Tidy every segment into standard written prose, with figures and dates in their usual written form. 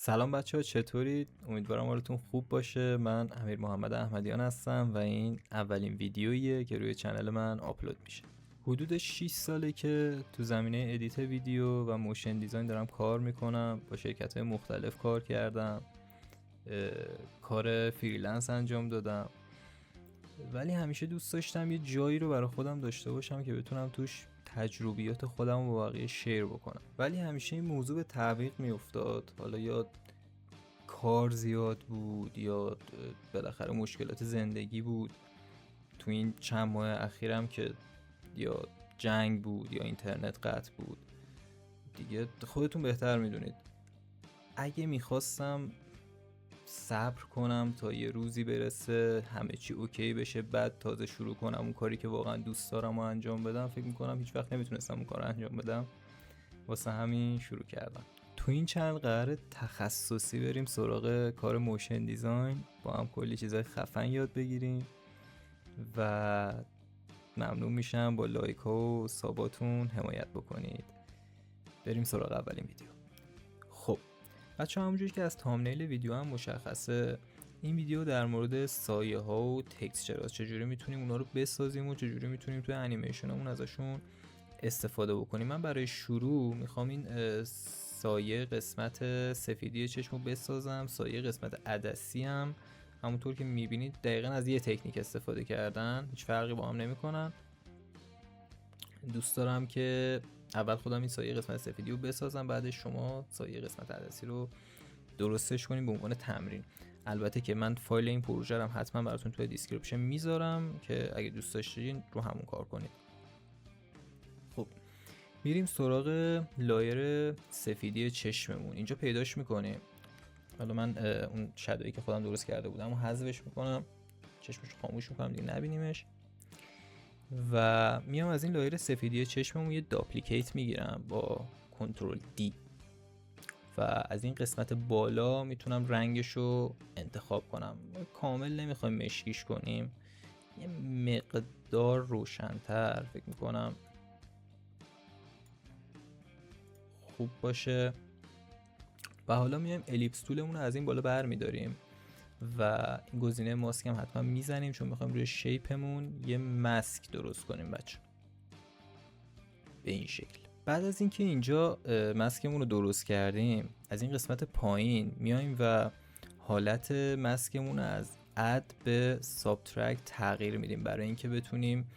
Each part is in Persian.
سلام بچه ها، چطورید؟ امیدوارم حالتون خوب باشه. من امیر محمد احمدیان هستم و این اولین ویدیوییه که روی چنل من آپلود میشه. حدود 6 ساله که تو زمینه ادیت ویدیو و موشن دیزاین دارم کار میکنم. با شرکت‌های مختلف کار کردم، کار فریلنس انجام دادم، ولی همیشه دوست داشتم یه جایی رو برای خودم داشته باشم که بتونم توش تجربیات خودم رو با بقیه شیر بکنم. ولی همیشه این موضوع به تعویق میافتاد، حالا یا کار زیاد بود یا بالاخره مشکلات زندگی بود. تو این چند ماه اخیرم که یا جنگ بود یا اینترنت قطع بود دیگه، خودتون بهتر میدونید. اگه میخواستم صبر کنم تا یه روزی برسه همه چی اوکی بشه بعد تازه شروع کنم اون کاری که واقعا دوست دارم و انجام بدم، فکر میکنم هیچ وقت نمیتونستم اون کار رو انجام بدم. واسه همین شروع کردم. تو این چنل قراره تخصصی بریم سراغ کار موشن دیزاین، با هم کلی چیزای خفن یاد بگیریم و ممنون میشم با لایک ها و ساباتون حمایت بکنید. بریم سراغ اولین ویدیو. خب بچه همونجوری که از تامنیل ویدیو هم مشخصه، این ویدیو در مورد سایه ها و تکسچر هاست، چجوری میتونیم اونا رو بسازیم و چجوری میتونیم توی انیمیشنمون ازشون استفاده بکنیم. من برای شروع میخوام این سایه قسمت سفیدی چشمو بسازم. سایه قسمت عدسی هم همونطور که میبینید دقیقا از یه تکنیک استفاده کردن، هیچ فرقی با هم نمیکنن. دوست دارم که اول خودم این سایه قسمت سفیدی رو بسازم، بعدش شما سایه قسمت عدسی رو درستش کنیم به عنوان تمرین. البته که من فایل این پروژه رو حتما براتون توی دیسکریپشن میذارم که اگه دوست داشتین رو همون کار کنید. خب میریم سراغ لایر سفیدی چشممون. اینجا پیداش میکنیم. حالا من اون شادویی که خودم درست کرده بودم و حذفش میکنم، چشمش رو خاموش میکنم دیگه نبینیمش و میام از این لایر سفیدی چشممون یه داپلیکیت میگیرم با کنترل دی و از این قسمت بالا میتونم رنگش رو انتخاب کنم. کامل نمیخوایم مشکیش کنیم، یه مقدار روشن‌تر فکر میکنم خوب باشه. و حالا میایم الیپس تولمون رو از این بالا برمیداریم و این گزینه ماسک هم حتما میزنیم چون میخوایم روی شیپمون یه ماسک درست کنیم بچه، به این شکل. بعد از اینکه اینجا ماسکمون رو درست کردیم، از این قسمت پایین میایم و حالت ماسکمون رو از اد به سابترکت تغییر میدیم برای اینکه بتونیم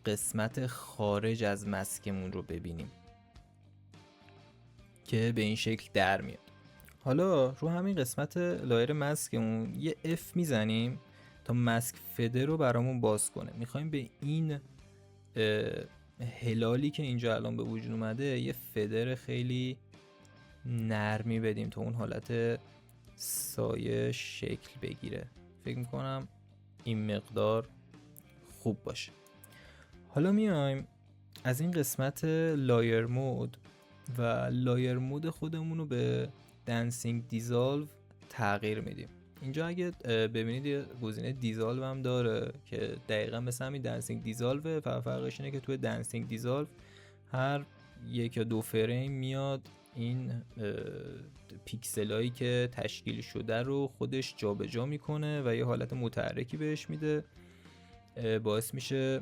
قسمت خارج از ماسکمون رو ببینیم که به این شکل در میاد. حالا رو همین قسمت لایر ماسکمون یه F میزنیم تا ماسک فدر رو برامون باز کنه. میخوایم به این هلالی که اینجا الان به وجود اومده یه فدر خیلی نرمی بدیم تا اون حالت سایه شکل بگیره. فکر میکنم این مقدار خوب باشه. حالا میایم از این قسمت لایر مود و لایر مود خودمون رو به دنسینگ دیزالو تغییر میدیم. اینجا اگه ببینید یه گزینه دیزالو هم داره که دقیقا مثل همین دنسینگ دیزالوه، فرقش اینه که توی دنسینگ دیزالو هر یک یا دو فریم میاد این پیکسلایی که تشکیل شده رو خودش جابجا میکنه و یه حالت متحرکی بهش میده، باعث میشه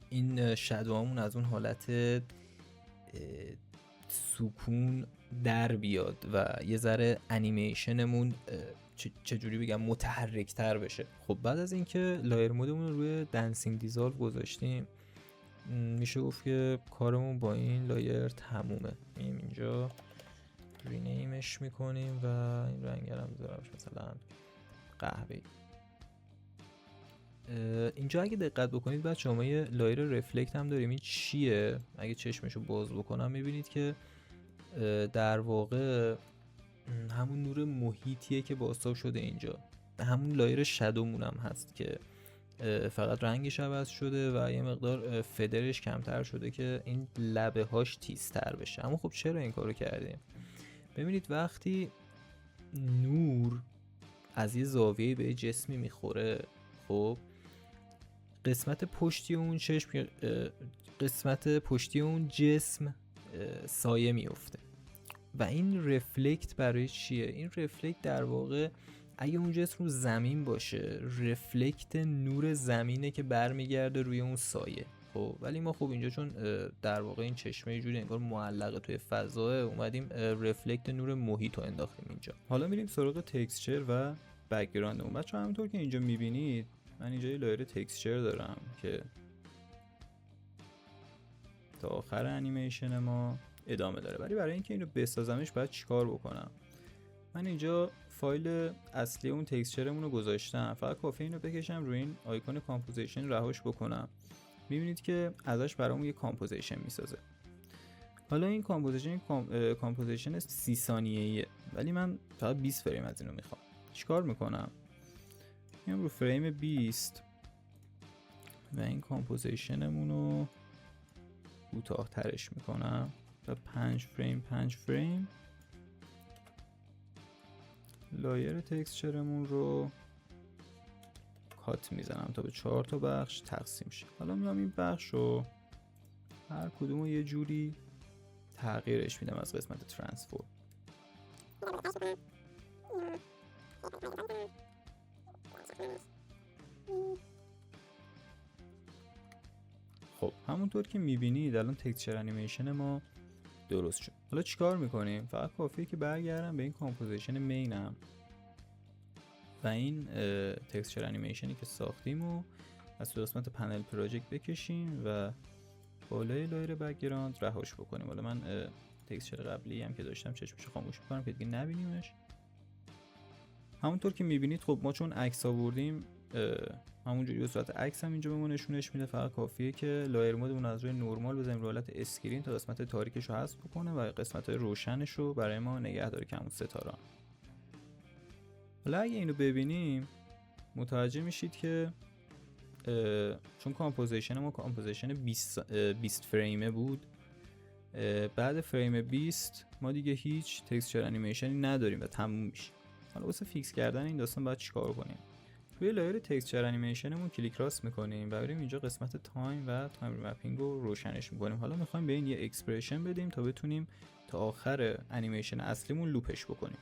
این شادوامون از اون حالت سکون در بیاد و یه ذره انیمیشنمون چجوری بگم متحرک تر بشه. خب بعد از اینکه لایر مودمون رو روی دنسینگ دیزالو گذاشتیم، میشه گفت که کارمون با این لایر تمومه. اینجا رینیمش میکنیم و این رنگ رو میذارمش مثلا قهوه‌ای. اینجا اگه دقت بکنید بچه‌ها ما یه لایر رفلکت هم داریم. این چیه؟ اگه چشمشو باز بکنم میبینید که در واقع همون نور محیطیه که بازتاب شده اینجا، همون لایر شادومون هم هست که فقط رنگش عوض شده و یه مقدار فدرش کمتر شده که این لبه هاش تیزتر بشه. اما خب چرا این کارو کردیم؟ ببینید وقتی نور از یه زاویه به جسمی میخوره، خب قسمت پشتی اون چشم، قسمت پشتی اون جسم سایه میفته. و این رفلکت برای چیه؟ این رفلکت در واقع اگه اون جسم رو زمین باشه، رفلکت نور زمینه که برمیگرده روی اون سایه. خب ولی ما خب اینجا چون در واقع این چشمه یه جوری انگار معلقه توی فضا، اومدیم رفلکت نور محیط رو انداختیم اینجا. حالا میریم سراغ تکسچر و بک‌گراندمون. بچه‌ها همونطور که اینجا میبینید من اینجا یه لایر تکسچر دارم که تا آخر انیمیشن ما ادامه داره، ولی برای اینکه اینو بسازمش باید چیکار بکنم؟ من اینجا فایل اصلی اون تکسچرمون رو گذاشتم، فقط کافیه اینو بکشم روی این آیکون کامپوزیشن رهاش بکنم، میبینید که ازش برامون یه کامپوزیشن میسازه. حالا این کامپوزیشن 30 ثانیه‌ایه ولی من فقط 20 فریم از اینو میخوام. چیکار میکنم؟ میام رو فریم 20 و این کامپوزیشنمون رو کوتاه ترش میکنم تا 5 فریم لایر تکسچرمون رو کات میزنم تا به 4 تا بخش تقسیم شه. حالا میام این بخش رو هر کدومو یه جوری تغییرش میدم از قسمت ترانسفورم. خب همونطور که میبینید الان تکسچر انیمیشن ما درست شد. حالا چیکار میکنیم؟ فقط کافیه که برگردم به این کامپوزیشن مینم و این تکسچر انیمیشنی که ساختیم و از تو قسمت پنل پراجکت بکشیم و بالای لایر بک‌گراند رهاش بکنیم. حالا من تکسچر قبلی هم که داشتم چشمشو خاموش میکنم که دیگه نبینیمش. همونطور که میبینید خب ما چون عکس آوردیم همونجوری به صورت عکس هم اینجا بهمون نشونش میده. فقط کافیه که لایر مودمون از روی نورمال بزنیم رو حالت اسکرین تا قسمت تاریکش رو حذف بکنه و قسمت روشنش رو برای ما نگه داره که همون ستاره. حالا اگه اینو ببینیم متوجه میشید که چون کامپوزیشن ما کامپوزیشن 20 فریمه بود، بعد فریم 20 ما دیگه هیچ تکسچر انیمیشنی نداریم و تموم میشه. حالا واسه فیکس کردن این داستان باید چیکار کنیم؟ روی لایر تکسچر انیمیشنمون کلیک راست میکنیم و بریم اینجا قسمت تایم و تایم مپینگ رو روشنش میکنیم. حالا میخوایم به این یه اکسپرشن بدیم تا بتونیم تا آخر انیمیشن اصلیمون لوپش بکنیم.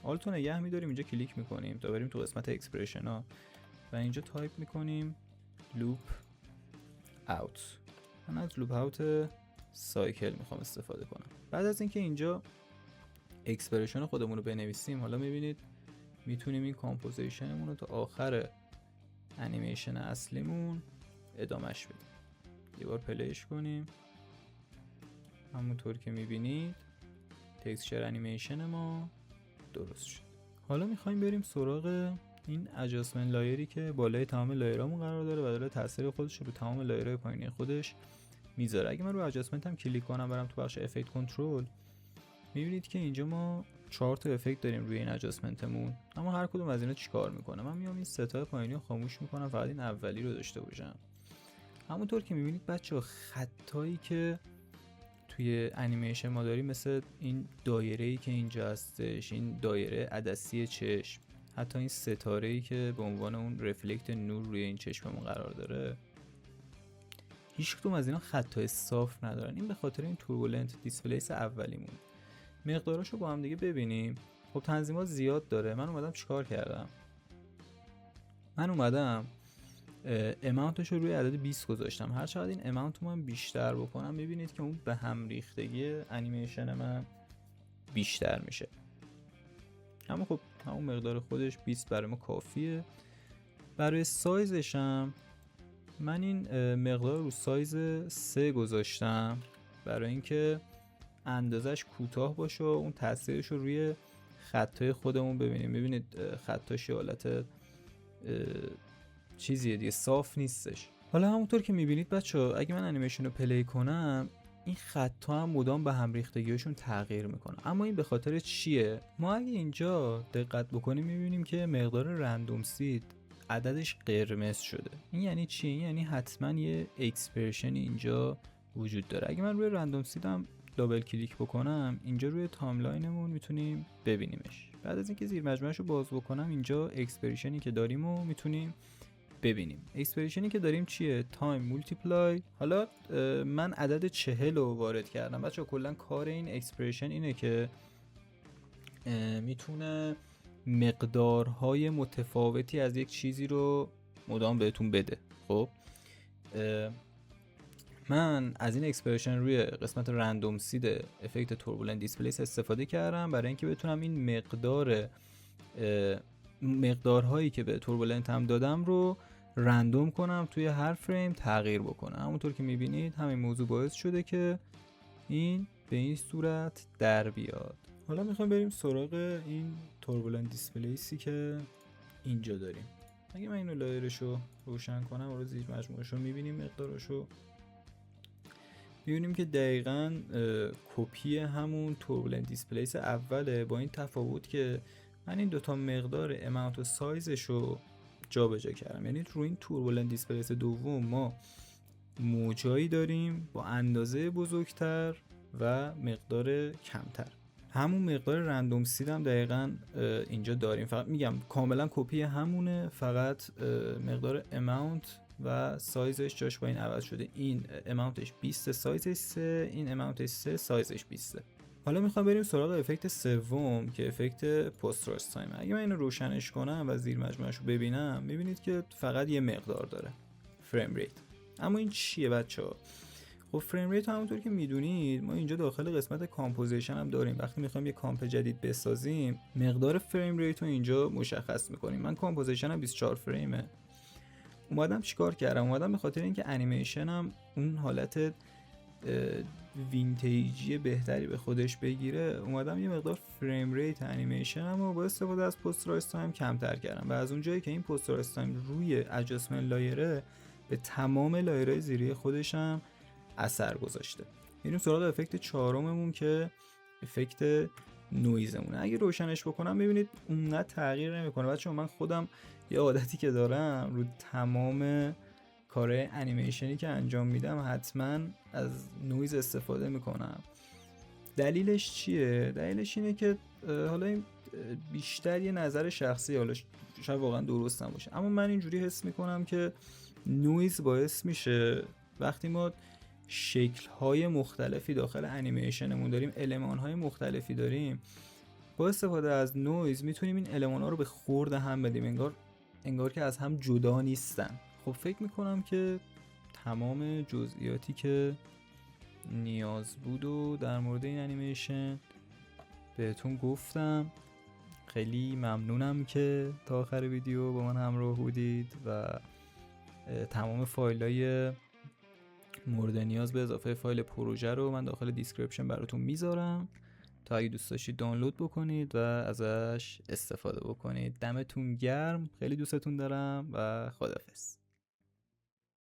آلتو نگه می‌داریم اینجا کلیک میکنیم تا بریم تو قسمت اکسپرشن ها و اینجا تایپ میکنیم لوپ اوت. من از لوپ اوت سایکل میخوام استفاده کنم. بعد از اینکه اینجا اکسپرشن خودمون رو بنویسیم، حالا میبینید میتونیم این کامپوزیشنمون رو تا آخر انیمیشن اصلیمون ادامهش بدیم. یه بار پلیش کنیم. همونطور که میبینید تکسچر انیمیشن ما درست شد. حالا میخوایم بریم سراغ این ادجاستمنت لایری که بالای تمام لایرامون قرار داره و داره تاثیر خودش رو به تمام لایرهای پایینی خودش میذاره. اگه من رو ادجاستمنت هم کلیک کنم برم تو بخش افکت کنترل، میبینید که اینجا ما 4 تا افکت داریم روی این ادجاستمنتمون، اما هر کدوم از اینا چیکار میکنه؟ من میام این ستای پایینی رو خاموش میکنم، فقط این اولی رو داشته باشم. همونطور که میبینید بچه‌ها خطایی که توی انیمیشن ما داریم مثل این دایره‌ای که اینجا هستش، این دایره عدسی چشم، حتی این ستاره‌ای که به عنوان اون رفلکت نور روی این چشممون قرار داره، هیچ کدوم از اینا خطای صاف ندارن. این به خاطر این توربولنت دیسپلیس اولیمون. مقداراشو با هم دیگه ببینیم. خب تنظیمات زیاد داره. من اومدم چیکار کردم؟ من اومدم اماونتش رو روی عدد 20 گذاشتم. هر چقدر این اماونت رو من بیشتر بکنم میبینید که اون به هم ریختگی انیمیشن من بیشتر میشه. اما خب همون مقدار خودش 20 برای ما کافیه. برای سایزش هم من این مقدار رو سایز 3 گذاشتم برای اینکه اندازش کوتاه باشه و اون تاثیرش رو روی خطای خودمون ببینیم. ببینید خطاش یه حالت چیزیه دیگه، صاف نیستش. حالا همونطور که میبینید بچه‌ها اگه من انیمیشن رو پلی کنم این خطا هم مدام به هم ریختگیشون تغییر میکنه. اما این به خاطر چیه؟ ما اگه اینجا دقت بکنیم میبینیم که مقدار رندوم سید عددش قرمز شده. این یعنی چی؟ این یعنی حتما یه اکسپرشن اینجا وجود داره. اگه من روی رندوم سیدم دابل کلیک بکنم اینجا روی تایملاینمون میتونیم ببینیمش. بعد از اینکه زیر مجموعه‌شو باز بکنم اینجا اکسپرشنی که داریم رو میتونیم ببینیم. اکسپرشنی که داریم چیه؟ تایم مولتیپلای. حالا من عدد 40 رو وارد کردم. بچه‌ها کلا کار این اکسپرشن اینه که میتونه مقدارهای متفاوتی از یک چیزی رو مدام بهتون بده. خب من از این اکسپرشن روی قسمت رندوم سید افکت توربولنت دیسپلیس استفاده کردم برای اینکه بتونم این مقدارهایی که به توربولنت هم دادم رو رندوم کنم، توی هر فریم تغییر بکنم. همونطور که میبینید همین موضوع باعث شده که این به این صورت در بیاد. حالا میخوام بریم سراغ این توربولنت دیسپلیسی که اینجا داریم. اگه من اینو لایرشو روشن کنم و زیر مجموعشو میبینیم، مقدارشو میبینیم که دقیقاً کپی همون توربولنت دیسپلیس اوله، با این تفاوت که من این دوتا مقدار اماونت و سایزشو جابجا کردم. یعنی رو این توربولنت دیسپلیس دوم ما موجایی داریم با اندازه بزرگتر و مقدار کمتر. همون مقدار رندوم سید هم دقیقاً اینجا داریم، فقط میگم کاملا کپی همونه، فقط مقدار اماونت و سایزش جاش با این عوض شده. این اماونتش 20، سایزش 3، این اماونتش 3، سایزش 20. حالا میخوام بریم سراغ افکت سوم که افکت پست راست تایم. اگه من اینو روشنش کنم و زیر مجموعه‌شو ببینم، میبینید که فقط یه مقدار داره، فریم ریت. اما این چیه بچه‌ها؟ خب فریم ریت همونطور که میدونید ما اینجا داخل قسمت کامپوزیشن هم داریم. وقتی میخوایم یه کامپ جدید بسازیم، مقدار فریم ریت رو اینجا مشخص میکنیم. من کامپوزیشنم 24 فریمه. اومدم چیکار کردم؟ اومدم به خاطر اینکه انیمیشنم اون حالت وینتیجی بهتری به خودش بگیره، اومدم یه مقدار فریم ریت انیمیشنم رو با استفاده از پست راست تایم کمتر کردم و از اونجایی که این پست راست تایم روی ادجاستمنت لایره به تمام لایرهای زیری خودشم اثر گذاشته. میریم سراغ افکت چهارممون که افکت نویزمونه. اگه روشنش بکنم ببینید اونقدر تغییر نمیکنه. بچه‌ها من خودم یه عادتی که دارم، رو تمام کارهای انیمیشنی که انجام میدم حتما از نویز استفاده میکنم. دلیلش چیه؟ دلیلش اینه که حالا این بیشتر یه نظر شخصی، حالا شاید واقعا درست نباشه، اما من اینجوری حس میکنم که نویز باعث میشه وقتی ما شکل‌های مختلفی داخل انیمیشنمون داریم، المان‌های مختلفی داریم، با استفاده از نویز میتونیم این المان‌ها رو به خورد هم بدیم، انگار که از هم جدا نیستن. خب فکر میکنم که تمام جزئیاتی که نیاز بود و در مورد این انیمیشن بهتون گفتم. خیلی ممنونم که تا آخر ویدیو با من همراه بودید و تمام فایل‌های مورد نیاز به اضافه فایل پروژه رو من داخل دیسکریپشن براتون میذارم تا اگه دوست داشتید دانلود بکنید و ازش استفاده بکنید. دمتون گرم، خیلی دوستتون دارم و خداحافظ.